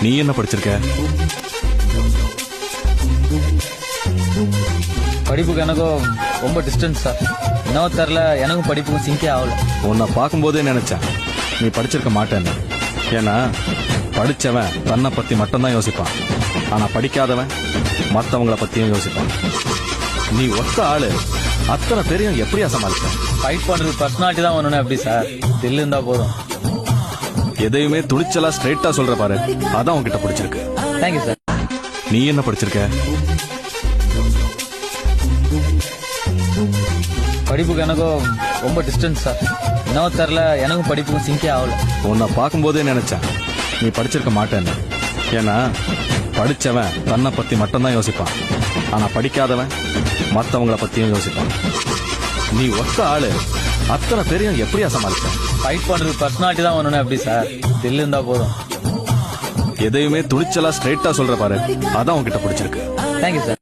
நீ என்ன படிச்சிருக்க? படிப்புக்கு எனக்கும் ரொம்ப டிஸ்டன்ஸ் சார். இன்னும் தெரில, எனக்கும் படிப்புக்கும் சிங்கே ஆகல. உன்னை பார்க்கும்போதே நினைச்சேன் நீ படிச்சிருக்க மாட்டேன்னு. ஏன்னா படிச்சவன் தன்னை பத்தி மட்டும்தான் யோசிப்பான், ஆனா படிக்காதவன் மத்தவங்கள பத்தியும் யோசிப்பான். நீ ஒத்த ஆளு, அத்தனை பேரையும் எப்படியா சமாளிச்ச? ஃபைட் பண்றது பர்சனாலிட்டி தான் ஒண்ணுன்னு எப்படி சார்? தில்லு இருந்தா போதும். எதையுமே துணிச்சலா ஸ்ட்ரைட்டா சொல்ற பாரு, அதான் உன்கிட்ட பிடிச்சிருக்கு. Thank you sir. நீ என்ன படிச்சிருக்க? படிப்புக்கு எனக்கும் ரொம்ப டிஸ்டன்ஸ் சார். இன்னும் தெரில, எனக்கும் படிப்புக்கும் சிங்கே ஆகல. உன்னை பார்க்கும்போதே நினைச்சேன் நீ படிச்சிருக்க மாட்டேன்னு. ஏன்னா படிச்சவன் தன்னை பத்தி மட்டும்தான் யோசிப்பான், ஆனா படிக்காதவன் மத்தவங்கள பத்தியும் யோசிப்பான். நீ ஒத்த ஆளு, அத்தனை பேரையும் எப்படியா சமாளிச்ச? ஃபைட் பண்றது பர்சனாலிட்டி தான் ஒண்ணுன்னு எப்படி சார்? தில்லு இருந்தா போதும். எதையுமே துணிச்சலா ஸ்ட்ரைட்டா சொல்ற பாரு, அதான் உன்கிட்ட பிடிச்சிருக்கு. Thank you sir.